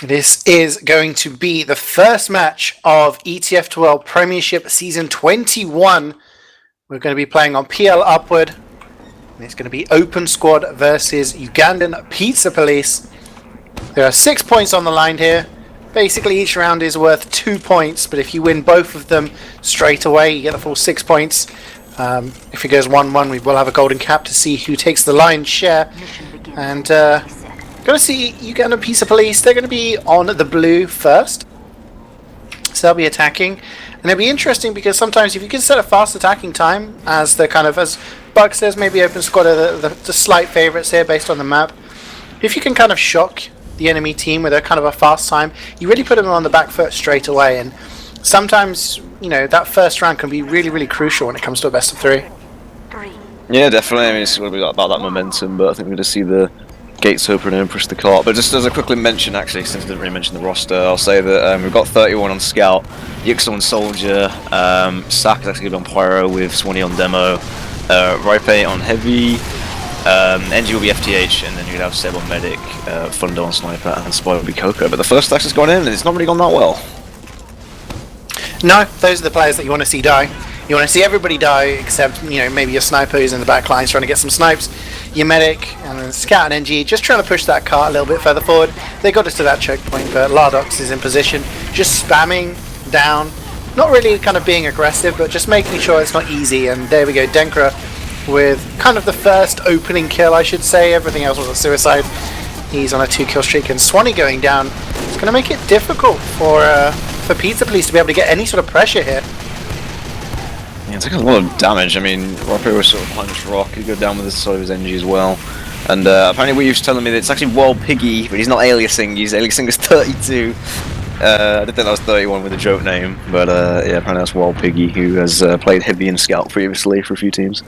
This is going to be the first match of ETF2L Premiership Season 21. We're going to be playing on PL Upward. It's going to be Open Squad versus Ugandan Pizza Police. There are 6 points on the line here. Basically, each round is worth 2 points, but if you win both of them straight away, you get the full 6 points. If it goes 1-1, we will have a golden cap to see who takes the lion's share. And going to see Ugandan Pizza Police. They're going to be on the blue first, so they'll be attacking, and it'll be interesting because sometimes if you can set a fast attacking time, as the kind of, as Buck says, maybe Open Squad are the slight favourites here based on the map. If you can kind of shock the enemy team with a kind of a fast time, you really put them on the back foot straight away. And sometimes, you know, that first round can be really, really crucial when it comes to a best of 3. Yeah, definitely. I mean, it's going to be about that momentum, but I think we're going to see the gates open and push the cart. But just as a quickly mention, actually, since I didn't really mention the roster, I'll say that we've got 31 on Scout, Yixo on Soldier, Sak is actually good on Pyro with Swanee on Demo, Ripe on Heavy, NG will be FTH, and then you'd have Seb on Medic, Fundo on Sniper, and Spy will be Coco. But the first stack has gone in, and it's not really gone that well. No, those are the players that you want to see die. You want to see everybody die, except, you know, maybe your sniper who's in the back lines trying to get some snipes, your medic, and then Scout and NG just trying to push that cart a little bit further forward. They got us to that choke point, but Lardox is in position, just spamming down, not really kind of being aggressive, but just making sure it's not easy. And there we go, Denkra with kind of the first opening kill, I should say. Everything else was a suicide. He's on a 2-kill streak, and Swanee going down. It's going to make it difficult for Pizza Police to be able to get any sort of pressure here. Yeah, it's like a lot of damage. I mean, Rocker was sort of behind this rock. He go down with his sort of his NG as well. And apparently Wiethoofd telling me that it's actually Wild Piggy, but he's not aliasing. He's aliasing as 32. I didn't think that was 31 with a joke name, but yeah, apparently that's Wild Piggy, who has played Heavy and Scout previously for a few teams.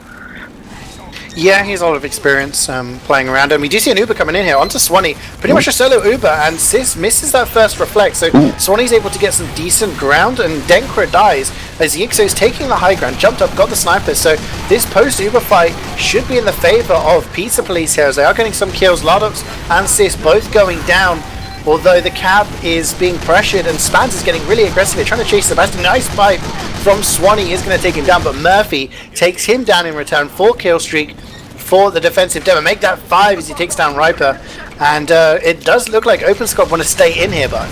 Yeah, he has a lot of experience playing around, and we do see an Uber coming in here onto Swanee. Pretty much a solo Uber, and Sis misses that first reflect, so Swanee's able to get some decent ground, and Denkra dies as Yixo's taking the high ground, jumped up, got the sniper. So this post-Uber fight should be in the favour of Pizza Police here, as they are getting some kills. Lardox and Sis both going down, although the cab is being pressured, and Spans is getting really aggressive. They're trying to chase Sebastian. Nice pipe from Swanee is going to take him down, but Murphy takes him down in return. 4-kill streak for the defensive demo. Make that 5 as he takes down Riper. And it does look like Open Squad want to stay in here, Buck.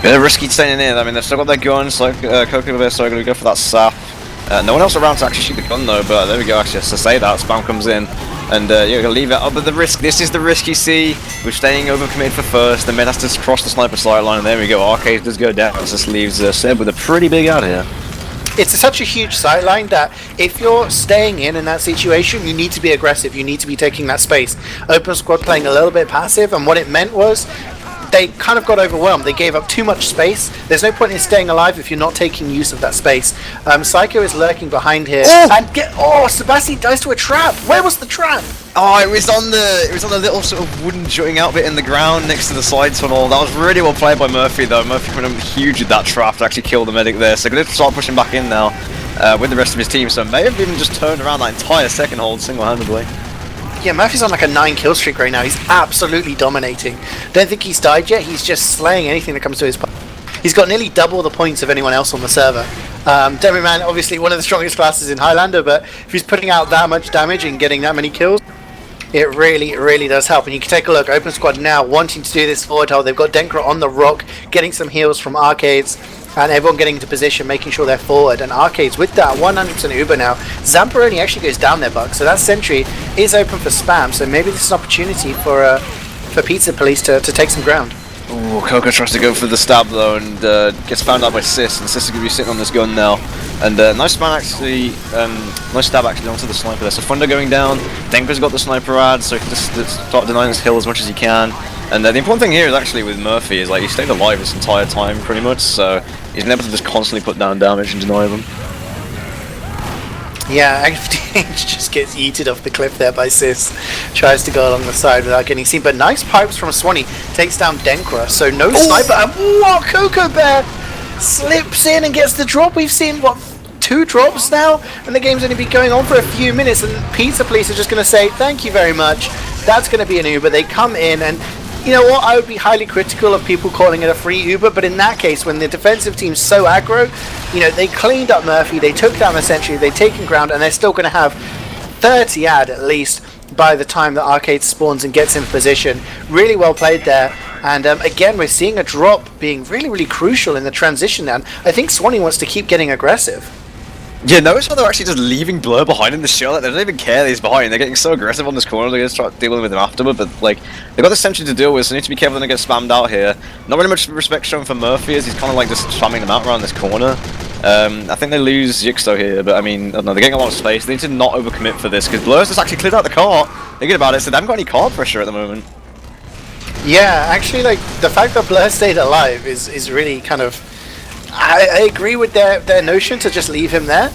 Bit of risky staying in here. I mean, they've still got their guns, like Coco over there, so they're going to go for that sap. No one else around to actually shoot the gun though, but there we go, actually, to say that, Spam comes in. And you're going to leave it up, but the risk, this is the risk you see. We're staying overcommitted for first, the man has to cross the sniper sideline, and there we go, Arcade does go down. This leaves Seb with a pretty big out here. It's such a huge sideline that if you're staying in that situation, you need to be aggressive, you need to be taking that space. Open Squad playing a little bit passive, and what it meant was they kind of got overwhelmed. They gave up too much space. There's no point in staying alive if you're not taking use of that space. Psycho is lurking behind here, and Sebastian dies to a trap. Where was the trap? Oh, it was on the little sort of wooden jutting out bit in the ground next to the side tunnel. That was really well played by Murphy though. Murphy coming in huge with that trap to actually kill the medic there. So going to start pushing back in now with the rest of his team. So may have even just turned around that entire second hold single-handedly. Yeah, Murphy's on like a 9-kill streak right now. He's absolutely dominating. Don't think he's died yet. He's just slaying anything that comes to his path. He's got nearly double the points of anyone else on the server. Demiman, obviously one of the strongest classes in Highlander, but if he's putting out that much damage and getting that many kills, it really, really does help. And you can take a look, Open Squad now wanting to do this forward hold. They've got Denkra on the rock, getting some heals from Arcades, and everyone getting into position, making sure they're forward. And Arcades with that 100% Uber now. Zamperoni actually goes down there, Buck. So that sentry is open for spam. So maybe this is an opportunity for Pizza Police to take some ground. Ooh, Coco tries to go for the stab though, and gets found out by Sis, and Sis is going to be sitting on this gun now. And nice stab actually onto the sniper there. So Thunder going down, Denkra's got the sniper ad, so he can just start denying this hill as much as he can. And the important thing here is actually with Murphy is like he stayed alive this entire time pretty much, so he's been able to just constantly put down damage and deny them. Yeah, FTH just gets yeeted off the cliff there by Sis. Tries to go along the side without getting seen, but nice pipes from Swanee. Takes down Denkra, so no sniper. And what? Coco Bear slips in and gets the drop. We've seen, what, 2 drops now? And the game's only been going on for a few minutes, and Pizza Police are just going to say, thank you very much. That's going to be an Uber. They come in, and you know what, I would be highly critical of people calling it a free Uber, but in that case, when the defensive team's so aggro, you know, they cleaned up Murphy, they took down the sentry, they've taken ground, and they're still going to have 30 ad at least by the time that Arcade spawns and gets in position. Really well played there. And again, we're seeing a drop being really, really crucial in the transition now. I think Swanee wants to keep getting aggressive. Yeah, notice how they're actually just leaving Blur behind in the show. Like, they don't even care that he's behind. They're getting so aggressive on this corner. They're going to start dealing with him afterward. But like, they've got the sentry to deal with, so they need to be careful. They get spammed out here. Not really much respect shown for Murphy, as he's kind of like just spamming them out around this corner. I think they lose Yixo here, but I mean, I don't know, they're getting a lot of space. They need to not overcommit for this, because Blur's just actually cleared out the cart. Thinking about it, so they haven't got any cart pressure at the moment. Yeah, actually, like, the fact that Blur stayed alive is really kind of... I agree with their notion to just leave him there.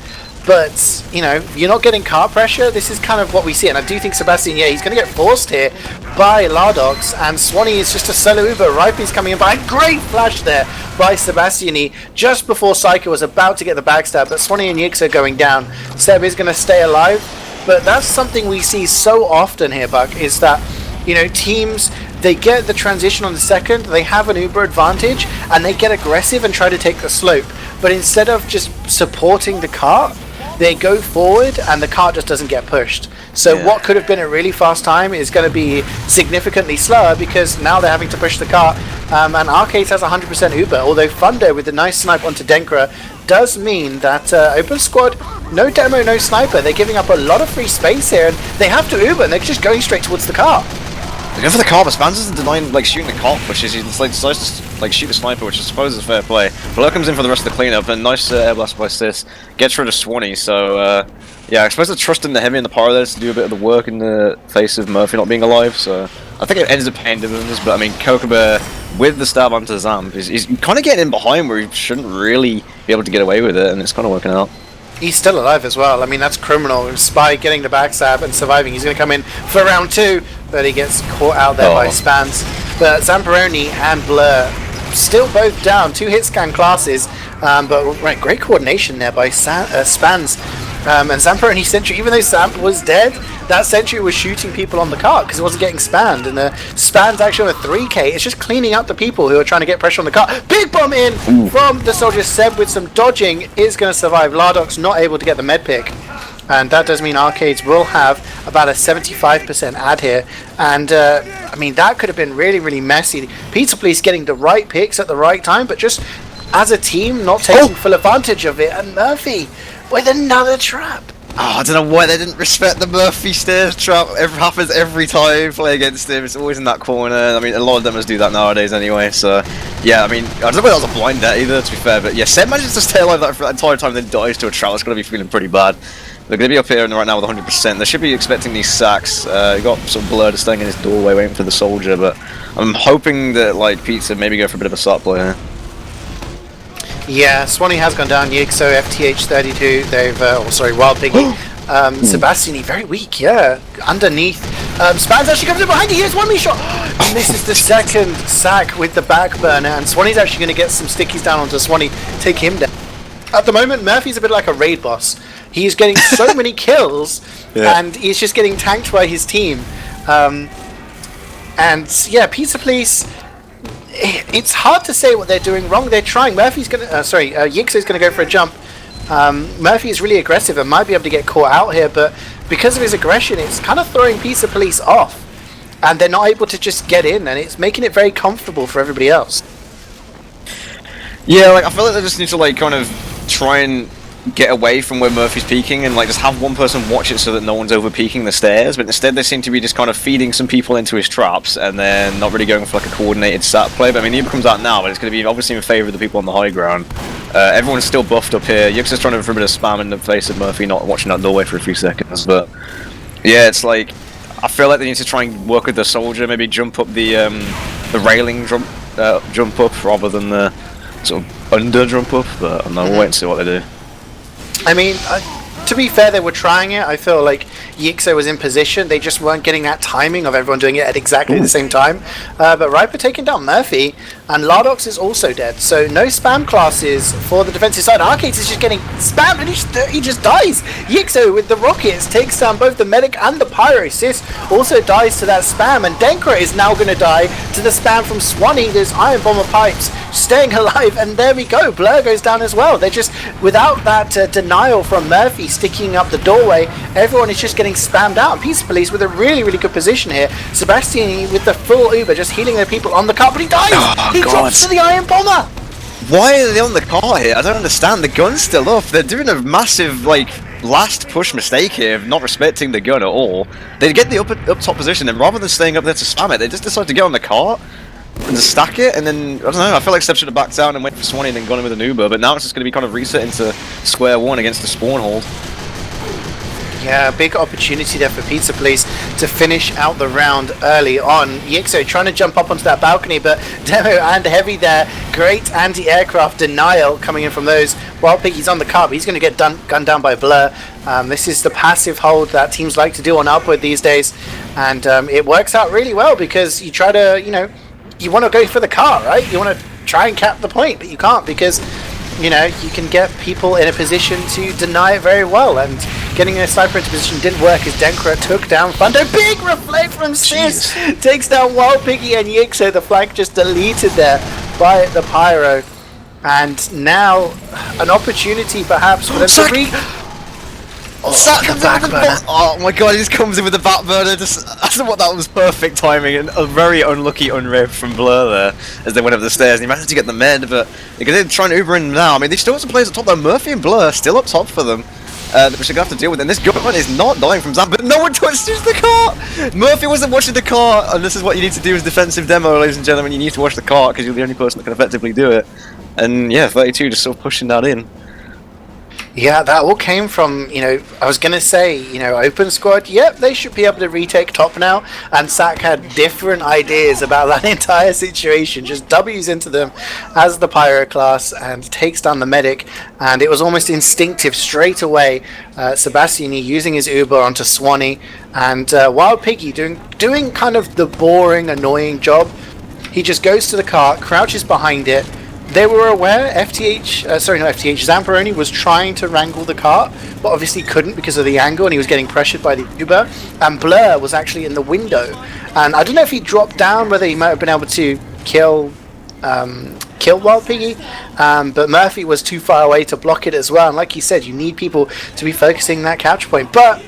But, you know, you're not getting cart pressure. This is kind of what we see. And I do think Sebastian, yeah, he's going to get forced here by Lardox. And Swanee is just a solo Uber. Ripey's coming in by. Great flash there by Sebastian just before Psycho was about to get the backstab. But Swanee and Yix are going down. Seb is going to stay alive. But that's something we see so often here, Buck, is that, you know, teams, they get the transition on the second, they have an Uber advantage, and they get aggressive and try to take the slope. But instead of just supporting the cart, they go forward and the cart just doesn't get pushed. So what could have been a really fast time is going to be significantly slower because now they're having to push the cart. And Arcade has 100% Uber, although Thunder with the nice snipe onto Denkra does mean that Open Squad, no demo, no sniper. They're giving up a lot of free space here, and they have to Uber, and they're just going straight towards the cart. They're going for the car, but Spans isn't denying like shooting the cart pushes. He decides to like shoot the sniper, which I suppose is fair play. Blur comes in for the rest of the cleanup, and nice air blast by Sis gets rid of Swanee. So yeah, I suppose they're trusting the heavy and the power there to do a bit of the work in the face of Murphy not being alive. So I think it ends up paying dividends. But I mean, Kokobear with the stab onto Zamp is kind of getting in behind where he shouldn't really be able to get away with it, and it's kind of working out. He's still alive as well. I mean, that's criminal. Spy getting the backstab and surviving. He's going to come in for round 2, but he gets caught out there by Spans. But Zamperoni and Blur still both down. 2 hit scan classes, but right, great coordination there by Spans. And Zamperoni sentry, even though Zamp was dead, that sentry was shooting people on the cart because it wasn't getting spanned. And Spans actually on a 3k. It's just cleaning up the people who are trying to get pressure on the cart. Big bomb in from the soldier. Seb with some dodging is going to survive. Lardox not able to get the med pick. And that does mean Arcades will have about a 75% ad here. And, I mean, that could have been really, really messy. Pizza Police getting the right picks at the right time, but just as a team not taking full advantage of it. And Murphy with another trap. Oh, I don't know why they didn't respect the Murphy stairs trap. It happens every time you play against him. It's always in that corner. I mean, a lot of demos do that nowadays anyway. So, yeah, I mean, I don't know whether that was a blind net either, to be fair. But yeah, Seb manages to stay alive that entire time, then dies to a trap. It's going to be feeling pretty bad. They're going to be up here right now with 100%. They should be expecting these sacks. You've got some Blur just staying in his doorway waiting for the soldier. But I'm hoping that, like, Pizza maybe go for a bit of a start play here. Yeah, Swanee has gone down. Yixo, FTH32. They've, Wild Piggy. Sebastian, very weak, yeah. Underneath. Spans actually comes in behind you. Here's one me shot. And this is the second sack with the back burner. And Swanee's actually going to get some stickies down onto Swanee, take him down. At the moment, Murphy's a bit like a raid boss. He's getting so many kills, and he's just getting tanked by his team. And yeah, Pizza Police. It's hard to say what they're doing wrong. They're trying. Murphy's gonna, Yixo's gonna go for a jump. Murphy is really aggressive and might be able to get caught out here, but because of his aggression, it's kind of throwing Pizza Police off, and they're not able to just get in, and it's making it very comfortable for everybody else. Yeah, like I feel like they just need to like kind of try and get away from where Murphy's peeking and like just have one person watch it so that no one's over peeking the stairs, but instead they seem to be just kind of feeding some people into his traps and then not really going for like a coordinated sat play. But I mean, he comes out now, but it's going to be obviously in favour of the people on the high ground. Everyone's still buffed up here. Yux is trying to for a bit of spam in the face of Murphy not watching that doorway for a few seconds, but yeah, it's like I feel like they need to try and work with the soldier, maybe jump up the railing jump up rather than the sort of under jump up, but I don't know, we'll wait and see what they do. I mean, to be fair, they were trying it. I feel like Yixo was in position. They just weren't getting that timing of everyone doing it at exactly the same time. But Riper taking down Murphy, and Lardox is also dead. So no spam classes for the defensive side. Arcades is just getting spammed, and he just dies. Yixo with the rockets takes down both the medic and the pyro. Sis also dies to that spam, and Denkra is now going to die to the spam from Swanee. There's Iron Bomber Pipes staying alive, and there we go. Blur goes down as well. They're just, without that denial from Murphy sticking up the doorway, everyone is just getting spammed out. Pizza Police with a really, really good position here. Sebastiani with the full Uber, just healing the people on the car, but he dies! He drops to the Iron Bomber! Why are they on the car here? I don't understand. The gun's still up. They're doing a massive, like, last push mistake here of not respecting the gun at all. They get the up top position, and rather than staying up there to spam it, they just decide to get on the cart and just stack it, and then, I don't know, I feel like Seb should have backed down and went for Swanee and then gone in with an Uber, but now it's just going to be kind of reset into square one against the spawn hold. Yeah, big opportunity there for Pizza Police to finish out the round early on. Yixo trying to jump up onto that balcony, but Demo and Heavy there. Great anti-aircraft denial coming in from those. Wild Piggy's on the car, but he's going to get gunned down by Blur. This is the passive hold that teams like to do on Upward these days, and it works out really well because you try to, you know, you want to go for the car, right? You want to try and cap the point, but you can't because, you know, you can get people in a position to deny it very well, and getting a sniper into position didn't work as Denkra took down Thunder. Big reflect from Sis! Takes down Wild Piggy and Yixo. The flank just deleted there by the Pyro. And now, an opportunity perhaps for them to Oh my god, he just comes in with the back burner. I thought that was perfect timing, and a very unlucky unrev from Blur there as they went up the stairs, and he managed to get the med, but they're trying to Uber in now. I mean, they've still got some players up top though. Murphy and Blur still up top for them, which they're going to have to deal with, and this gun is not dying from Zap, but no one touches the car! Murphy wasn't watching the car, and this is what you need to do as defensive demo, ladies and gentlemen. You need to watch the car, because you're the only person that can effectively do it. And yeah, 32 just sort of pushing that in. Yeah, that all came from, you know, I was going to say, you know, open squad, yep, they should be able to retake top now, and Sak had different ideas about that entire situation, just W's into them as the Pyro class, and takes down the medic, and it was almost instinctive straight away. Sebastiani using his Uber onto Swanee, and Wild Piggy doing kind of the boring, annoying job. He just goes to the car, crouches behind it. They were aware Zamperoni was trying to wrangle the cart, but obviously couldn't because of the angle, and he was getting pressured by the Uber. And Blur was actually in the window, and I don't know if he dropped down, whether he might have been able to kill Wild Piggy, but Murphy was too far away to block it as well. And like you said, you need people to be focusing that capture point. But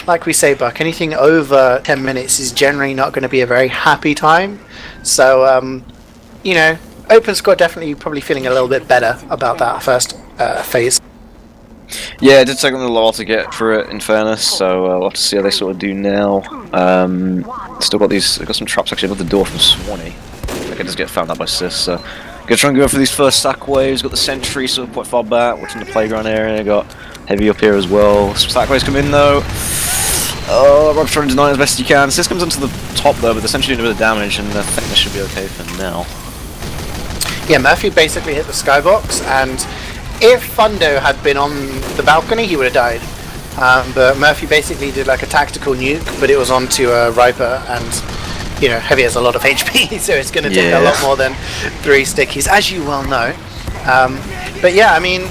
like we say, Buck, anything over 10 minutes is generally not going to be a very happy time. So, you know, open squad definitely probably feeling a little bit better about that first phase. Yeah, it did take them a while to get through it, in fairness, so we'll have to see how they sort of do now. Still got some traps actually above the door from Swanee. I can just get found out by Sis, so gonna try and go for these first sack waves. Got the sentry sort of quite far back, watching the playground area. Got Heavy up here as well. Some sack waves come in though. Oh, Rob's trying to deny it as best he can. Sis comes onto the top though, but they're essentially doing a bit of damage, and I think this should be okay for now. Yeah, Murphy basically hit the skybox, and if Fundo had been on the balcony, he would have died. But Murphy basically did like a tactical nuke, but it was onto Riper, and you know, Heavy has a lot of HP, so it's going to take a lot more than 3 stickies, as you well know. But yeah, I mean,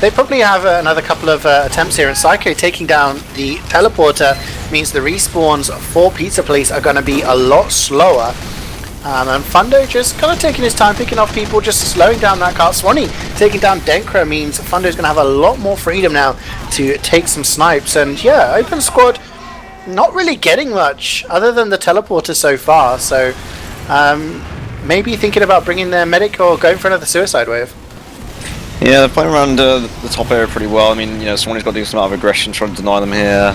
they probably have another couple of attempts here, and Psycho taking down the teleporter means the respawns for Pizza Police are going to be a lot slower. And Fundo just kind of taking his time, picking off people, just slowing down that cart. Swanee taking down Denkra means Fundo's going to have a lot more freedom now to take some snipes. And yeah, open squad not really getting much other than the teleporter so far. So maybe thinking about bringing their medic or going for another suicide wave. Yeah, they're playing around the top area pretty well. I mean, you know, Swanee's got to do some amount of aggression trying to deny them here.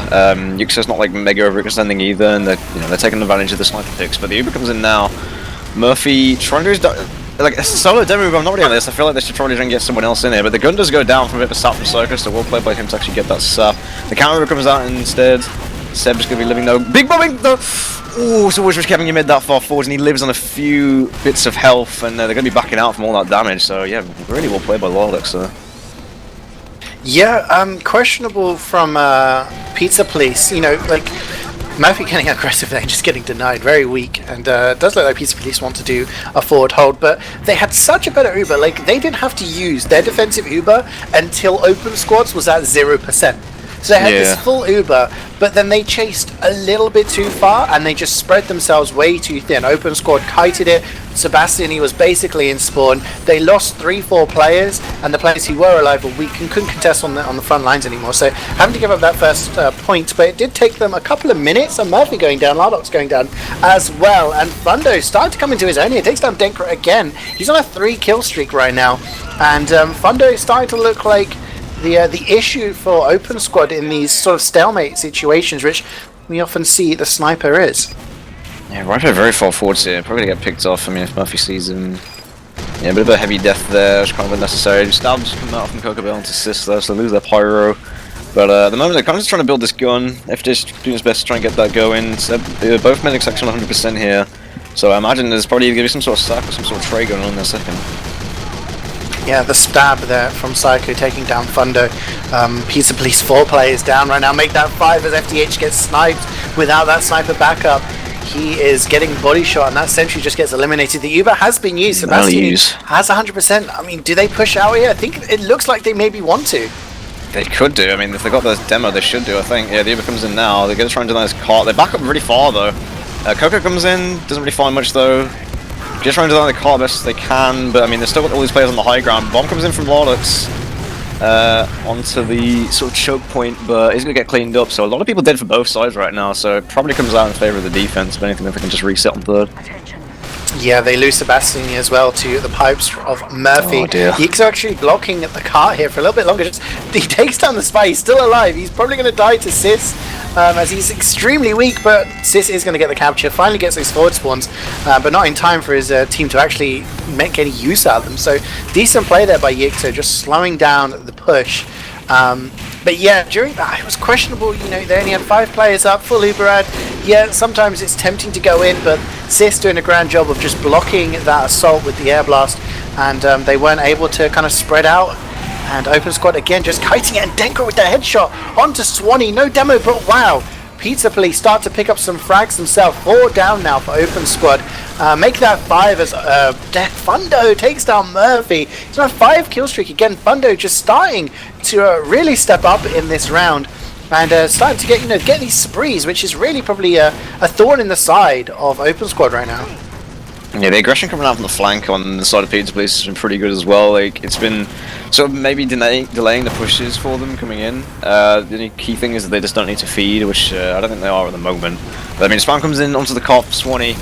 Yuxo's not like mega overextending either, and they're taking advantage of the sniper picks. But the Uber comes in now. Murphy trying to do his like a solo demo move. I'm not really on this. I feel like they should try to try and get someone else in here. But the gun does go down from a bit of a sap from Circus, so well played by him to actually get that sap. The counter comes out instead. Seb's going to be living though. Big bombing though. Ooh, so wish Kevin you made that far forward, and he lives on a few bits of health, and they're going to be backing out from all that damage. So yeah, really well played by Lorlex there. Yeah, questionable from Pizza Police. You know, like Murphy getting aggressive there and just getting denied, very weak. And it does look like Pizza Police want to do a forward hold, but they had such a better Uber. Like they didn't have to use their defensive Uber until open squads was at 0%. So they had this full Uber, but then they chased a little bit too far and they just spread themselves way too thin. Open squad kited it. Sebastian, he was basically in spawn. They lost 3-4 players, and the players who were alive were weak and couldn't contest on the front lines anymore. So having to give up that first point, but it did take them a couple of minutes. And Murphy going down, Lardox going down as well, and Fundo starting to come into his own here. Takes down Denkra again. He's on a 3-kill streak right now, and Fundo is starting to look like the issue for open squad in these sort of stalemate situations, which we often see the sniper is. Yeah, Riper very far forwards here, probably gonna get picked off. I mean, if Murphy sees him, yeah, a bit of a heavy death there, it's kind of unnecessary. Stabs come out from Cocobell into Sis though, so they lose their pyro. But at the moment they're kind of just trying to build this gun. FJ's doing his best to try and get that going. So, both medics actually on 100% here, so I imagine there's probably gonna be some sort of stack or some sort of tray going on in a second. Yeah, the stab there from Psycho taking down Fundo. Pizza Police 4 players down right now. Make that 5 as FDH gets sniped without that sniper backup. He is getting body shot, and that sentry just gets eliminated. The Uber has been used. Sebastian has 100%. I mean, do they push out here? I think it looks like they maybe want to. They could do. I mean, if they got this demo, they should do, I think. Yeah, the Uber comes in now. They're going to try and deny this cart. They back up really far, though. Coco comes in. Doesn't really find much, though. Just trying to deny the cart best as they can, but I mean, they've still got all these players on the high ground. Bomb comes in from Lardox onto the sort of choke point, but he's going to get cleaned up. So a lot of people dead for both sides right now, so it probably comes out in favour of the defense. If anything, if they can just reset on third. Yeah, they lose Sebastian as well to the pipes of Murphy. Oh dear. Yeek's actually blocking the cart here for a little bit longer. He takes down the spy. He's still alive. He's probably going to die to Sis as he's extremely weak, but Sis is going to get the capture. Finally gets those forward spawns, but not in time for his team to actually make any use out of them. So decent play there by Yeek, just slowing down the push. But yeah, during that, it was questionable. You know, they only had 5 players up, full Uberad. Yeah, sometimes it's tempting to go in, but Sis doing a grand job of just blocking that assault with the air blast, and they weren't able to kind of spread out. And open squad again, just kiting it, and Denko with the headshot onto Swanee. No demo, but wow. Pizza Police start to pick up some frags themselves. 4 down now for open squad. Make that 5 as Fundo takes down Murphy. He's on a 5-kill streak again. Fundo just starting to really step up in this round, and starting to get these sprees, which is really probably a thorn in the side of open squad right now. Yeah, the aggression coming out from the flank on the side of Pizza Police has been pretty good as well. Like, it's been sort of maybe delaying the pushes for them coming in. The only key thing is that they just don't need to feed, which I don't think they are at the moment. But I mean, Spam comes in onto the cop, Swanee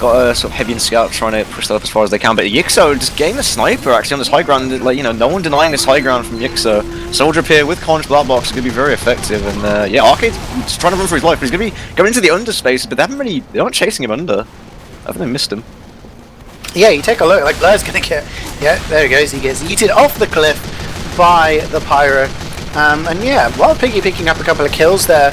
got a sort of heavy and scout trying to push that up as far as they can. But Yixo just getting the sniper actually on this high ground. Like, you know, no one denying this high ground from Yixo. Soldier up here with Conch Black Box is going to be very effective. And yeah, Arcade's just trying to run for his life. But he's going to be going into the under space, but they aren't chasing him under. I think they missed him. Yeah, you take a look, like Blur's gonna get, yeah, there he goes, he gets yeeted off the cliff by the Pyro. And yeah, Wild Piggy picking up a couple of kills there,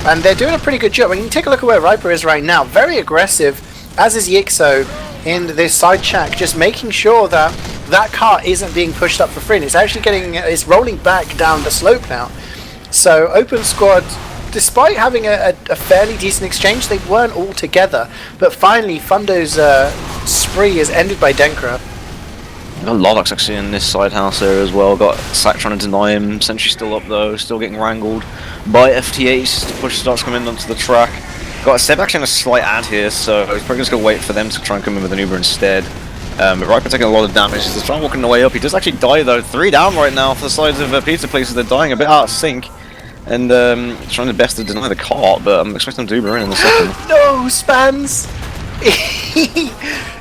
and they're doing a pretty good job. I mean, take a look at where Riper is right now, very aggressive, as is Yixo in this side shack, just making sure that that cart isn't being pushed up for free, and it's actually it's rolling back down the slope now. So open squad, despite having a fairly decent exchange, they weren't all together. But finally, Fundo's spree is ended by Denkra. Got Lardox actually in this side house there as well. Got Sack trying to deny him. Sentry still up though, still getting wrangled by FTH. The push starts coming onto the track. Got Seb actually on a slight ad here, so he's probably just going to wait for them to try and come in with an Uber instead. But Riper taking a lot of damage. He's trying walking the way up. He does actually die though. 3 down right now for the sides of Pizza Police. They're dying a bit out of sync. And trying the best to deny the cart, but I'm expecting them to Uber in the second. No, Spans!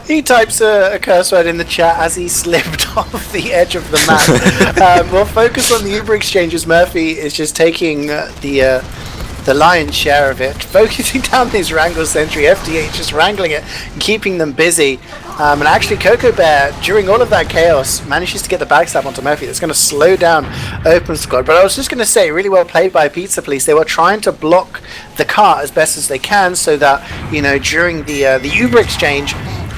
He types a curse word in the chat as he slipped off the edge of the map. We'll focus on the Uber exchanges. Murphy is just taking the lion's share of it, focusing down this wrangle sentry. FDH just wrangling it and keeping them busy. And actually Coco Bear, during all of that chaos, manages to get the backstab onto Murphy. That's going to slow down open squad. But I was just going to say, really well played by Pizza Police. They were trying to block the cart as best as they can, so that, you know, during the Uber exchange,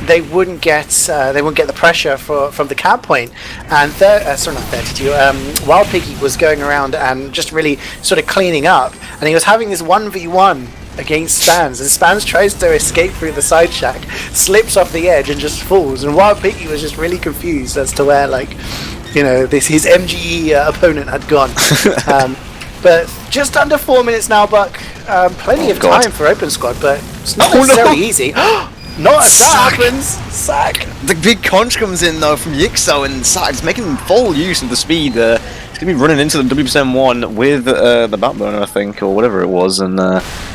they wouldn't get the pressure from the cap point. And sorry, not 32. Wild Piggy was going around and just really sort of cleaning up, and he was having this 1v1 against Spans, and Spans tries to escape through the side shack, slips off the edge and just falls, and Wild Piggy was just really confused as to where, like, you know, his MGE opponent had gone. But just under 4 minutes now, Buck. Plenty of time for Open Squad, but it's not necessarily easy. Not as that happens. Sack. The big conch comes in though from Yixo, and Sack's making full use of the speed. He's going to be running into the WPSM1 with the backbone, I think, or whatever it was. And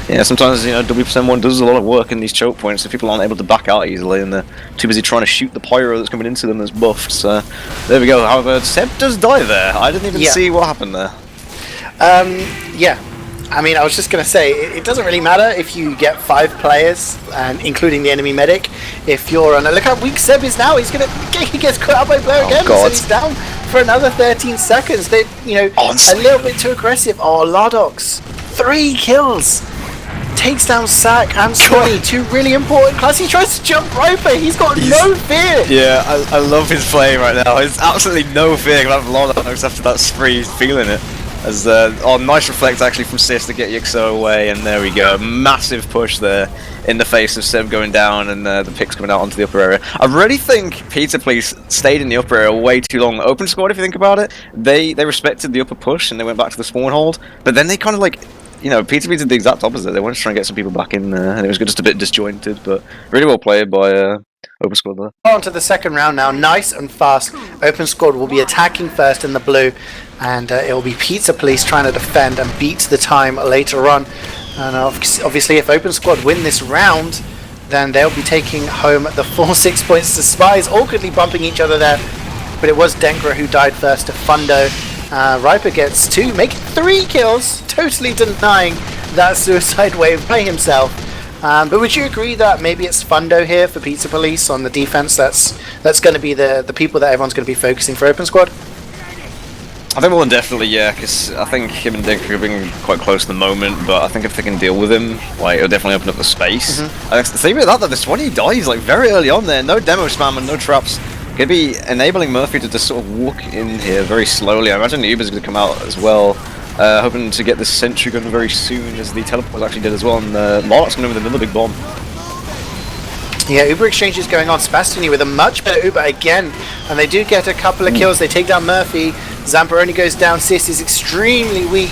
yeah, sometimes, you know, WPSM1 does a lot of work in these choke points, so people aren't able to back out easily, and they're too busy trying to shoot the pyro that's coming into them that's buffed. So there we go. However, Seb does die there. I didn't even see what happened there. Yeah. I mean, I was just going to say, it doesn't really matter if you get 5 players, and including the enemy medic. If you're on a look how weak Seb is now, he gets caught up by Blair again, so he's down for another 13 seconds. They, you know, a little bit too aggressive. Oh, Lardox, 3 kills. Takes down Sack and Swanee, 2 really important class. He tries to jump Riper, he's got no fear. Yeah, I love his play right now. There's absolutely no fear about Lardox after that spree, he's feeling it. As nice reflect actually from Sis to get Yixo away, and there we go. Massive push there in the face of Seb going down, and the picks coming out onto the upper area. I really think Pizza Police stayed in the upper area way too long. Open Squad, if you think about it, they respected the upper push and they went back to the spawn hold, but then they kind of, like, you know, Pizza Police did the exact opposite. They wanted to try and get some people back in there, and it was just a bit disjointed, but really well played by Open Squad there. On to the second round now, nice and fast. Open Squad will be attacking first in the blue, and it will be Pizza Police trying to defend and beat the time later on. And obviously, if Open Squad win this round, then they'll be taking home the full 6 points to Spies, awkwardly bumping each other there. But it was Denkra who died first to Fundo. Riper gets 2, making 3 kills, totally denying that suicide wave by himself. But would you agree that maybe it's Fundo here for Pizza Police on the defense? That's going to be the people that everyone's going to be focusing for Open Squad? I think more than definitely, yeah, because I think him and Dick are being quite close at the moment, but I think if they can deal with him, like, it'll definitely open up the space. I think the thing with that, though, the Swanee dies, like, very early on there, no demo spam and no traps. Gonna be enabling Murphy to just sort of walk in here very slowly. I imagine the Uber's gonna come out as well, hoping to get this sentry gun very soon, as the teleport actually did as well, and Lardox coming in with another big bomb. Yeah, Uber exchange is going on. Spastini with a much better Uber again, and they do get a couple of kills. They take down Murphy. Zamperoni goes down. Sis is extremely weak,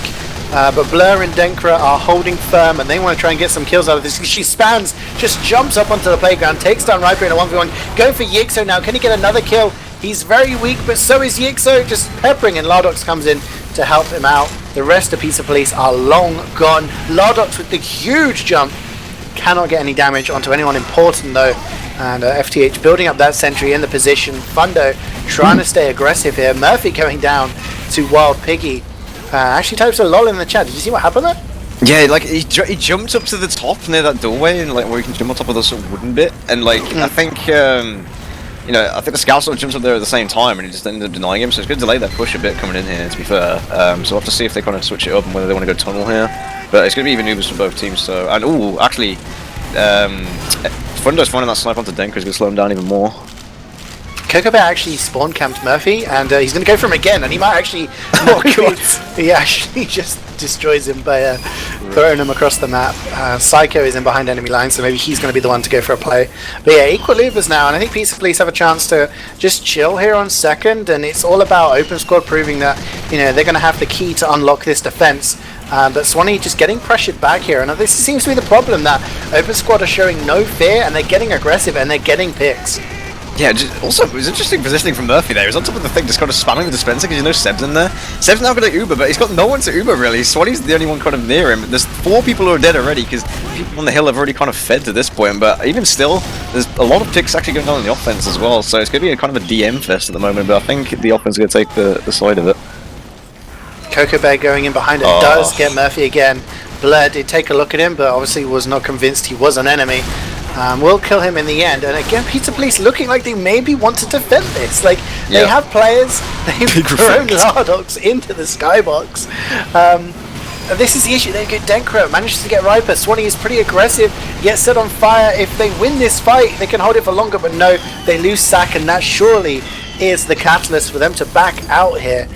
but Blur and Denkra are holding firm, and they want to try and get some kills out of this. She spans, just jumps up onto the playground, takes down Riper in a 1v1. Going for Yixo now. Can he get another kill? He's very weak, but so is Yixo, just peppering, and Lardox comes in to help him out. The rest of Pizza Police are long gone. Lardox with the huge jump. Cannot get any damage onto anyone important though, and FTH building up that sentry in the position. Fundo trying to stay aggressive here. Murphy going down to Wild Piggy. Actually types a lol in the chat. Did you see what happened there? Yeah, like he jumped up to the top near that doorway, and like where you can jump on top of the sort of wooden bit, and like I think you know, I think the scout sort of jumps up there at the same time, and he just ended up denying him. So it's going to delay their push a bit coming in here, to be fair. So we'll have to see if they kind of switch it up and whether they want to go tunnel here. But it's going to be even Ubers for both teams. So, and actually, Fundo's finding that snipe onto Denker is going to slow him down even more. Coco Bear actually spawn camped Murphy, and he's going to go for him again, and he might actually he actually just destroys him by throwing him across the map. Psycho is in behind enemy lines, so maybe he's going to be the one to go for a play. But yeah, equal Ubers now, and I think Pizza Police have a chance to just chill here on second, and it's all about Open Squad proving that, you know, they're going to have the key to unlock this defense. But Swanee just getting pressured back here, and this seems to be the problem, that Open Squad are showing no fear, and they're getting aggressive, and they're getting picks. Yeah, also, it was interesting positioning from Murphy there. He was on top of the thing, just kind of spamming the dispenser because you know Seb's in there. Seb's now going to Uber, but he's got no one to Uber really. Swanee's the only one kind of near him. There's 4 people who are dead already because people on the hill have already kind of fed to this point, but even still, there's a lot of picks actually going on in the offense as well, so it's going to be a kind of a DM fest at the moment, but I think the offense is going to take the side of it. Coco Bear going in behind it does get Murphy again. Blair did take a look at him, but obviously was not convinced he was an enemy. Will kill him in the end, and again Pizza Police looking like they maybe want to defend this. Like, they have players, they've thrown Lardox into the skybox. this is the issue. They get Denkra, manages to get Riper. Swanee is pretty aggressive, gets set on fire. If they win this fight, they can hold it for longer, but no, they lose Sack, and that surely is the catalyst for them to back out here.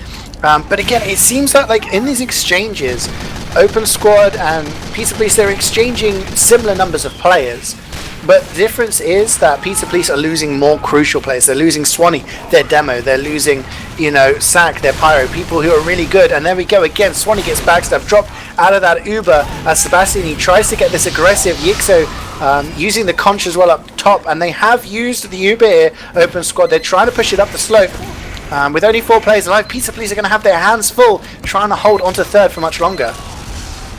But again, it seems that like in these exchanges, Open Squad and Pizza Police, they're exchanging similar numbers of players. But the difference is that Pizza Police are losing more crucial players. They're losing Swanee, their demo. They're losing, you know, Sack, their pyro, people who are really good. And there we go again. Swanee gets backstabbed, dropped out of that Uber as Sebastian. He tries to get this aggressive. Yixo using the conch as well up top. And they have used the Uber here, Open Squad. They're trying to push it up the slope. With only 4 players alive, Pizza Police are going to have their hands full trying to hold onto third for much longer.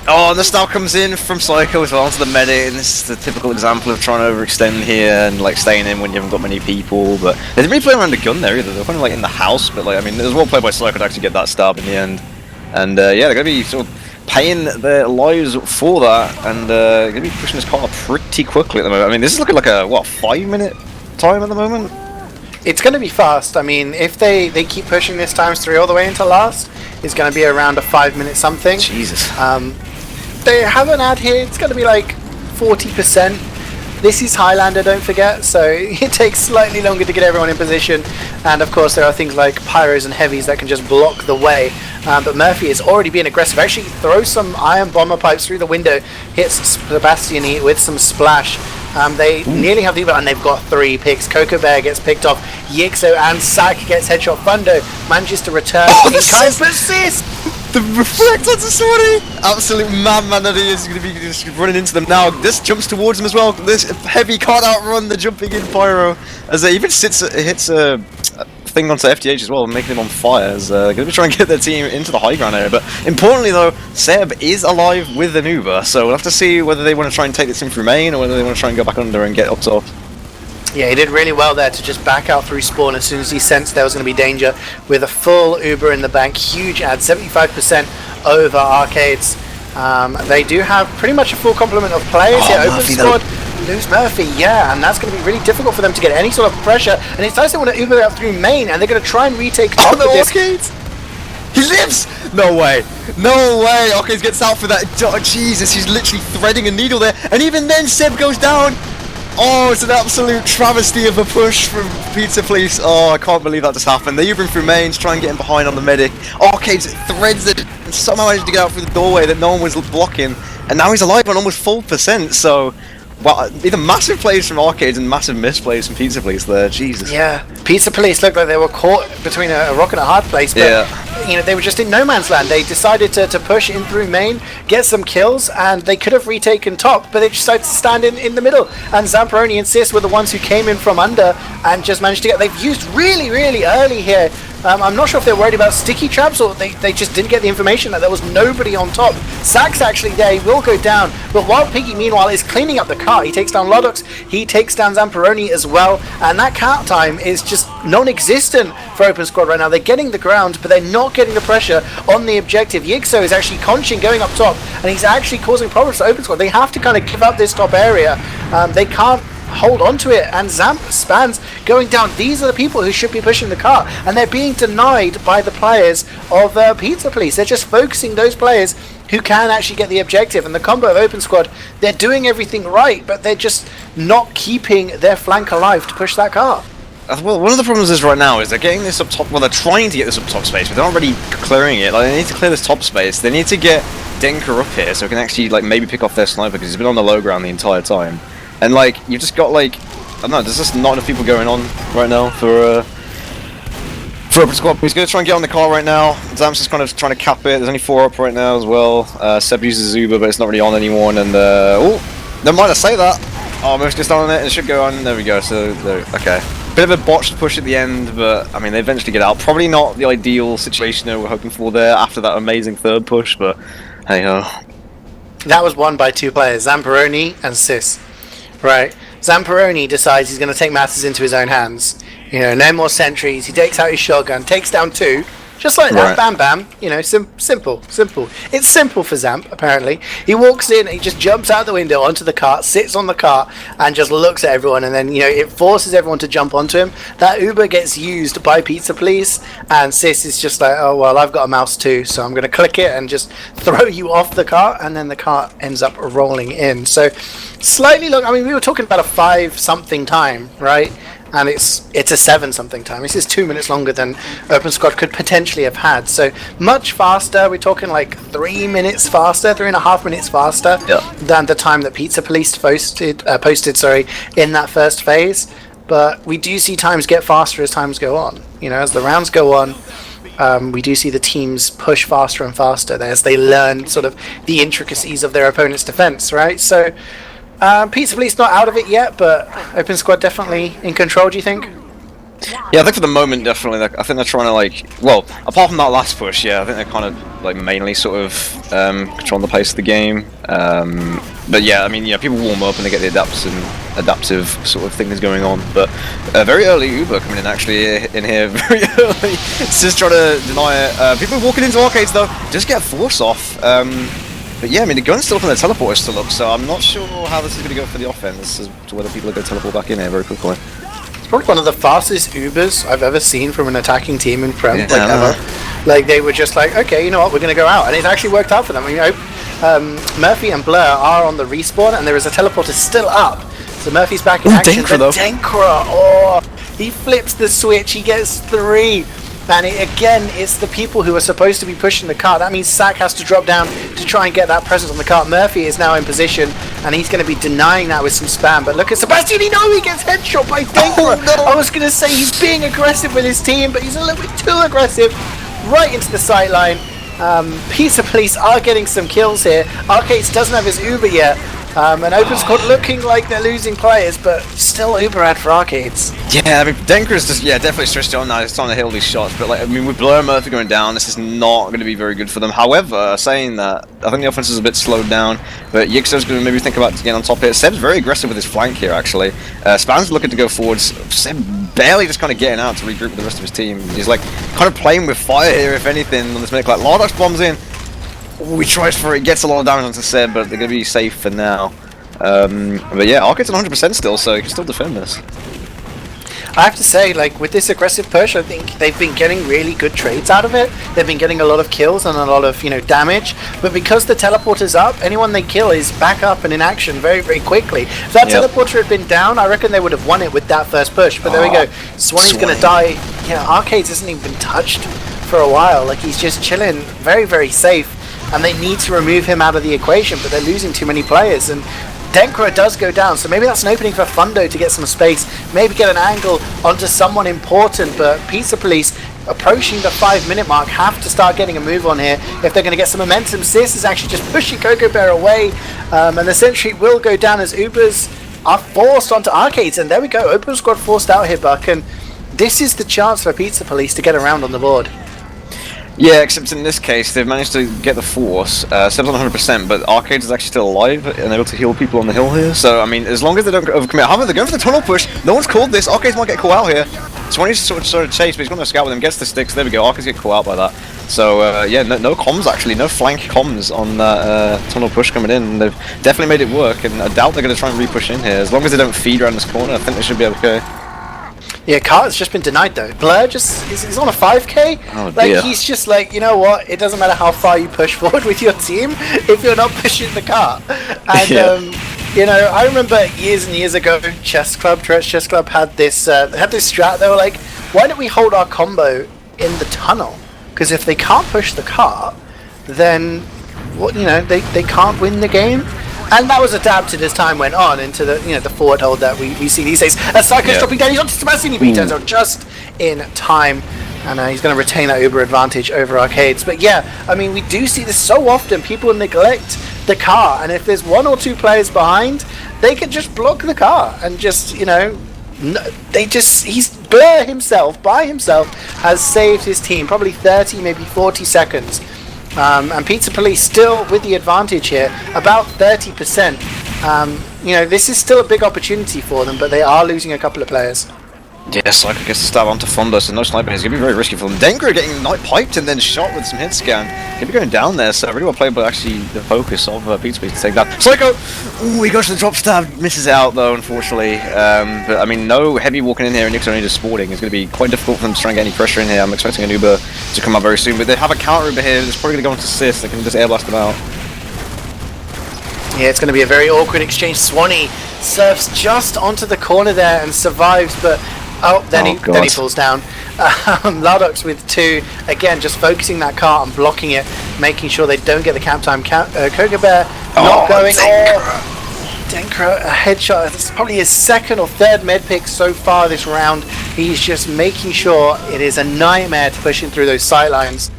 Oh, and the style comes in from Psycho as well onto the medic, and this is the typical example of trying to overextend here and like staying in when you haven't got many people. But they didn't really play around the gun there either. They're kind of like in the house, but like I mean, it was well played by Psycho to actually get that stab in the end. And yeah, they're going to be sort of paying their lives for that, and going to be pushing this car pretty quickly at the moment. I mean, this is looking like a what 5-minute time at the moment. It's going to be fast. I mean, if they keep pushing this ×3 all the way into last, it's going to be around a 5-minute something. Jesus. They have an ad here, it's going to be like 40%. This is Highlander, don't forget, so it takes slightly longer to get everyone in position. And of course there are things like pyros and heavies that can just block the way. But Murphy is already being aggressive. Actually throws some iron bomber pipes through the window, hits Sebastian with some splash. They nearly have the Uber, and they've got 3 picks. Coco Bear gets picked off. Yixo and Sack gets headshot. Fundo manages to return in kind of assist. The reflect onto Swanee! Absolute madman that he is going to be just running into them now. This jumps towards him as well. This heavy can't outrun the jumping in pyro. As he even hits a thing onto FDH as well, making him on fire. As going to be trying to get their team into the high ground area. But importantly though, Seb is alive with an Uber, so we'll have to see whether they want to try and take this in through main or whether they want to try and go back under and get up top. Yeah, he did really well there to just back out through spawn as soon as he sensed there was going to be danger with a full Uber in the bank. Huge ad, 75% over Arcades. They do have pretty much a full complement of players here. Open Squad lose Murphy, yeah, and that's going to be really difficult for them to get any sort of pressure. And it's nice they want to Uber out through main, and they're going to try and retake top the of this. Arcades! He lives! No way! No way! Arcades gets out for that. Oh, Jesus, he's literally threading a needle there. And even then, Seb goes down. Oh, it's an absolute travesty of a push from Pizza Police. Oh, I can't believe that just happened. They're Ubering through mains, trying to get him behind on the medic. Arcades threads it and somehow managed to get out through the doorway that no one was blocking. And now he's alive on almost full percent, so... Well, either massive plays from Arcades and massive misplays from Pizza Police there. Jesus. Yeah, Pizza Police looked like they were caught between a rock and a hard place, but you know, they were just in no man's land. They decided to push in through main, get some kills, and they could have retaken top, but they decided to stand in the middle. And Zamperoni and Sis were the ones who came in from under and just managed to get. They've used really early here. I'm not sure if they're worried about sticky traps or they just didn't get the information that there was nobody on top. Sack's actually there, he will go down, but while Piggy meanwhile is cleaning up the car, he takes down Lodox, he takes down Zamperoni as well, and that count time is just non-existent for Open Squad right now. They're getting the ground, but they're not getting the pressure on the objective. Yixo is actually conching going up top, and he's actually causing problems for Open Squad. They have to kind of give up this top area. They can't hold on to it, and Zamp spans going down. These are the people who should be pushing the car, and they're being denied by the players of Pizza Police. They're just focusing those players who can actually get the objective, and the combo of Open Squad, they're doing everything right, but they're just not keeping their flank alive to push that car. Well, one of the problems is right now is they're getting this up top. Well, they're trying to get this up top space, but they're not really clearing it. Like, they need to clear this top space. They need to get Denker up here so it can actually like maybe pick off their sniper, because he's been on the low ground the entire time. And like, you've just got like, I don't know, there's just not enough people going on right now for Open Squad. He's going to try and get on the car right now. Zam's just kind of trying to cap it. There's only 4 up right now as well. Seb uses Uber, but it's not really on anyone. And oh, never mind, I say that. Oh, Murph's just on it. It should go on. There we go. So okay, bit of a botched push at the end, but I mean they eventually get out. Probably not the ideal situation that we're hoping for there after that amazing third push, but hey ho. That was won by 2 players, Zamperoni and Sis. Right, Zamperoni decides he's going to take matters into his own hands. You know, no more sentries. He takes out his shotgun, takes down 2, Just like Right. that, bam bam, you know, simple. It's simple for Zamp, apparently. He walks in, he just jumps out the window onto the cart, sits on the cart, and just looks at everyone, and then, you know, it forces everyone to jump onto him. That Uber gets used by Pizza Police, and Sis is just like, oh, well, I've got a mouse too, so I'm going to click it and just throw you off the cart, and then the cart ends up rolling in. So, slightly long, I mean, we were talking about a 5-something time, right? And it's a 7-something time. This is 2 minutes longer than Open Squad could potentially have had. So much faster. We're talking like 3 minutes faster, 3.5 minutes faster than the time that Pizza Police posted in that first phase. But we do see times get faster as times go on. You know, as the rounds go on, we do see the teams push faster and faster as they learn sort of the intricacies of their opponent's defense, right? So. Pizza Police not out of it yet, but Open Squad definitely in control, do you think? Yeah, I think for the moment, definitely. I think they're trying to, like, well, apart from that last push, yeah, I think they're kind of, like, mainly sort of controlling the pace of the game. But yeah, I mean, yeah, people warm up and they get the adaptive sort of things going on. But very early Uber coming in, actually, in here, very early. It's just trying to deny it. People walking into arcades, though, just get force off. But yeah, I mean, the gun's still up and the teleporter's still up, so I'm not sure how this is going to go for the offense, as to whether people are going to teleport back in here very quickly. It's probably one of the fastest Ubers I've ever seen from an attacking team in Prem, Yeah, like ever. Like, they were just like, okay, you know what, we're going to go out, and it actually worked out for them. You know, Murphy and Blur are on the respawn, and there is a teleporter still up. So Murphy's back in action. Denkra, oh, he flips the switch, he gets 3. And again, it's the people who are supposed to be pushing the cart. That means Sack has to drop down to try and get that presence on the cart. Murphy is now in position, and he's going to be denying that with some spam. But look at Sebastian, he gets headshot by Denkra. Oh, no. I was going to say he's being aggressive with his team, but he's a little bit too aggressive. Right into the sideline. Pizza Police are getting some kills here. Arcades doesn't have his Uber yet. And Open Squad looking like they're losing players, but still Uber ad for Arcades. Yeah, I mean, Denker's just, definitely stretched on now. It's trying to hill these shots, but, like, I mean, with Blur and Murphy going down, this is not going to be very good for them. However, saying that, I think the offense is a bit slowed down, but Yixer's going to maybe think about getting on top here. Seb's very aggressive with his flank here, actually. Spam's looking to go forwards. Seb barely just kind of getting out to regroup with the rest of his team. He's, like, kind of playing with fire here, if anything, on this minute. Like, Lardox bombs in. Ooh, he tries for it, gets a lot of damage onto Seb, but they're going to be safe for now. But yeah, Arcade's 100% still, so you can still defend this. I have to say, like, with this aggressive push, I think they've been getting really good trades out of it. They've been getting a lot of kills and a lot of, you know, damage. But because the teleporter's up, anyone they kill is back up and in action very, very quickly. If that teleporter had been down, I reckon they would have won it with that first push. But there we go. Swanee's going to die. Yeah, Arcades hasn't even been touched for a while. Like, he's just chilling, very, very safe. And they need to remove him out of the equation, but they're losing too many players. And Denkra does go down, so maybe that's an opening for Fundo to get some space, maybe get an angle onto someone important, but Pizza Police approaching the 5-minute mark have to start getting a move on here if they're going to get some momentum. Sis is actually just pushing Coco Bear away, and the sentry will go down as Ubers are forced onto Arcades, and there we go, Open Squad forced out here, Buck, and this is the chance for Pizza Police to get around on the board. Yeah, except in this case, they've managed to get the force. Seb's on 100%, but Arcades is actually still alive and able to heal people on the hill here. So, I mean, as long as they don't overcommit. However, they're going for the tunnel push. No one's called this. Arcades might get caught out here. Swanee's sort of chase, but he's going to scout with him. Gets the sticks. There we go. Arcades get caught out by that. So, yeah, no comms, actually. No flank comms on that tunnel push coming in. They've definitely made it work, and I doubt they're going to try and re-push in here. As long as they don't feed around this corner, I think they should be okay. Yeah, Carter's just been denied though. Blur just he's on a 5k. Oh, like dear. he's just like, you know what? It doesn't matter how far you push forward with your team if you're not pushing the car. And you know, I remember years and years ago, Chess Club had this strat. They were like, why don't we hold our combo in the tunnel? Because if they can't push the car, then what, you know, they can't win the game. And that was adapted as time went on into the, you know, the forward hold that we see these days. As Psycho's dropping down, he's onto Sebastian, but he turns out just in time. And he's going to retain that Uber advantage over Arcades. But yeah, I mean, we do see this so often. People neglect the car. And if there's 1 or 2 players behind, they can just block the car. And just, you know, Blur himself, by himself, has saved his team. Probably 30, maybe 40 seconds. And Pizza Police still with the advantage here, about 30%. You know, this is still a big opportunity for them, but they are losing a couple of players. Yes, like I guess the stab onto Fondo, so no sniping is going to be very risky for them. Dengra getting night piped and then shot with some hit scan. Going to be going down there, so really well played, but actually the focus of Pizza Police to take that. Psycho! Ooh, he goes for the drop stab, misses out though, unfortunately. But I mean, no heavy walking in here, and Nick's only just sporting. It's going to be quite difficult for them to try and get any pressure in here. I'm expecting an Uber to come out very soon, but they have a counter Uber here. It's probably going to go into Sis. They can just air blast them out. Yeah, it's going to be a very awkward exchange. Swanee surfs just onto the corner there and survives, but then he falls down. Lardox with 2, again just focusing that car and blocking it, making sure they don't get the cap time. Coca Bear not going. Denkra, a headshot. It's probably his 2nd or 3rd med pick so far this round. He's just making sure it is a nightmare to push him through those sight lines.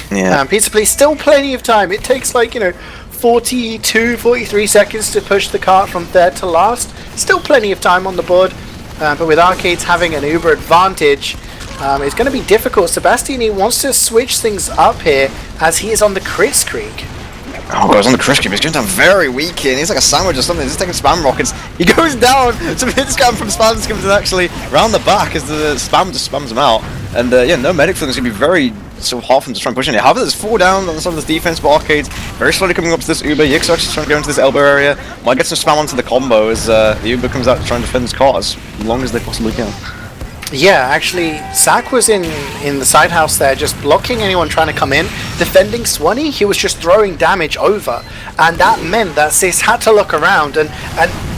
Yeah. Pizza Police, still plenty of time. It takes 42, 43 seconds to push the cart from 3rd to last. Still plenty of time on the board. But with Arcades having an Uber advantage, it's going to be difficult. Sebastiani wants to switch things up here as he is on the crit streak. Oh god, he's on the crit streak, he's going down very weak here, and he's like a sandwich or something, he's just taking spam rockets. He goes down, some hit scan from spam skims and actually round the back as the spam just spams him out. And yeah, no medic for them is going to be very sort of hard for them to try and push in here. However, there's 4 down on some of this defense, but Arcades very slowly coming up to this Uber. Yix actually trying to go into this elbow area. Might get some spam onto the combo as the Uber comes out to try and defend his cart as long as they possibly can. Yeah, actually, Zach was in the side house there, just blocking anyone trying to come in. Defending Swanee, he was just throwing damage over. And that meant that Sis had to look around, and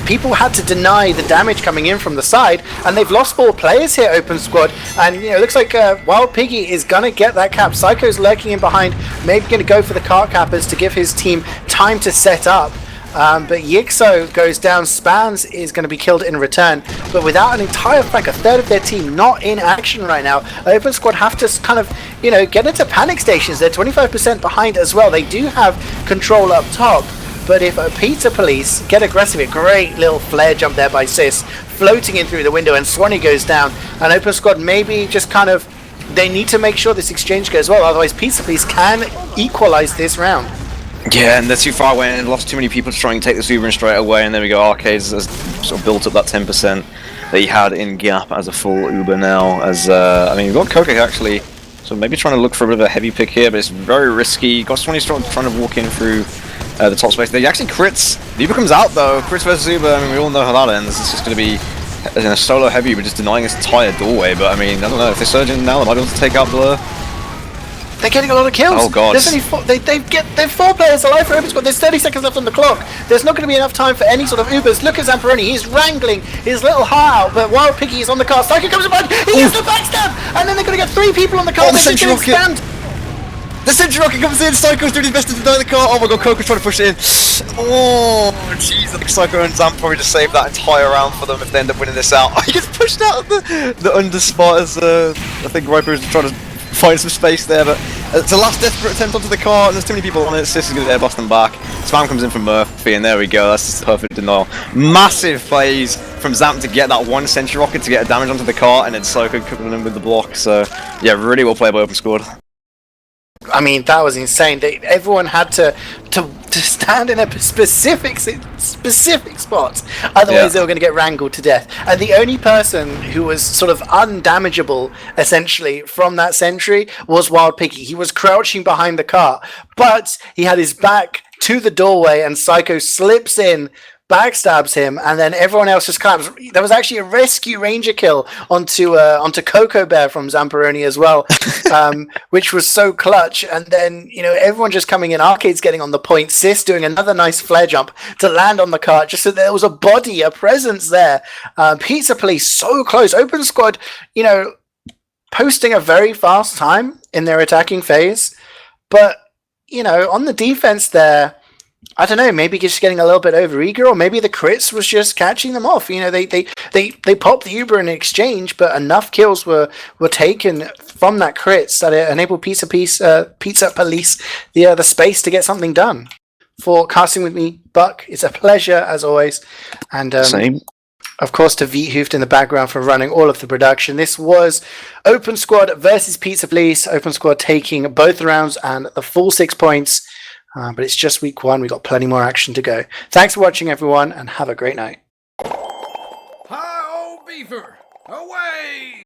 people had to deny the damage coming in from the side. And they've lost 4 players here, Open Squad. And, it looks like Wild Piggy is going to get that cap. Psycho's lurking in behind, maybe going to go for the cart cappers to give his team time to set up. But Yixo goes down, Spans is going to be killed in return, but without an entire flank, a 3rd of their team not in action right now. Open Squad have to kind of, get into panic stations. They're 25% behind as well. They do have control up top, but if Pizza Police get aggressive, a great little flare jump there by Sis, floating in through the window, and Swanee goes down, and Open Squad maybe just kind of, they need to make sure this exchange goes well, otherwise Pizza Police can equalize this round. Yeah, and they're too far away and lost too many people to try and take this Uber in straight away, and there we go, Arcades has sort of built up that 10% that he had in Gap as a full Uber now, as, I mean, you've got Coca actually, so maybe trying to look for a bit of a heavy pick here, but it's very risky. Got 20 trying to walk in through the top space. They actually crits. The Uber comes out though, crits versus Uber, I mean, we all know how that ends. It's just going to be a solo heavy Uber just denying his entire doorway, but I mean, I don't know, if they surge in now, they might be able to take out Blur. They're getting a lot of kills. Oh god. There's only 4, they've 4 players alive for Open Squad. There's 30 seconds left on the clock. There's not going to be enough time for any sort of Ubers. Look at Zamperoni. He's wrangling his little heart out, but Wild Piggy is on the car. Psycho comes about. He gets the backstab, and then they're going to get 3 people on the car. Oh, the Sentry Rocket. The Sentry Rocket comes in. Psycho's doing his best to deny the car. Oh my god, Coco's trying to push it in. Oh jeez, I think Psycho and Zam probably just saved that entire round for them if they end up winning this out. He gets pushed out of the underspot as I think Riper is trying to find some space there, but it's a last desperate attempt onto the car, and there's too many people on it. Sis is going to airblast them back. Spam comes in from Murphy, and there we go. That's just perfect denial. Massive plays from Zamp to get that 1 Sentry Rocket to get a damage onto the car, and then Psycho coming in with the block. So, yeah, really well played by Open Squad. I mean, that was insane. Everyone had to stand in a specific spot, otherwise they were going to get wrangled to death. And the only person who was sort of undamageable, essentially, from that sentry was Wild Piggy. He was crouching behind the car, but he had his back to the doorway, and Psycho slips in, backstabs him, and then everyone else just comes. There was actually a rescue ranger kill onto Coco Bear from Zamperoni as well, which was so clutch. And then everyone just coming in, Arcade's getting on the point, Sis doing another nice flare jump to land on the cart, just so there was a body, a presence there. Pizza Police so close. Open Squad, posting a very fast time in their attacking phase, but on the defense there, I don't know, maybe just getting a little bit overeager, or maybe the crits was just catching them off. They popped the Uber in exchange, but enough kills were taken from that crits that it enabled Pizza Police the space to get something done. For casting with me, Buck, it's a pleasure as always, and Same. Of course, to Wiethoofd in the background for running all of the production. This was Open Squad versus Pizza Police. Open Squad taking both rounds and the full 6 points. But it's just week 1. We've got plenty more action to go. Thanks for watching, everyone, and have a great night. Hi, old beaver. Away!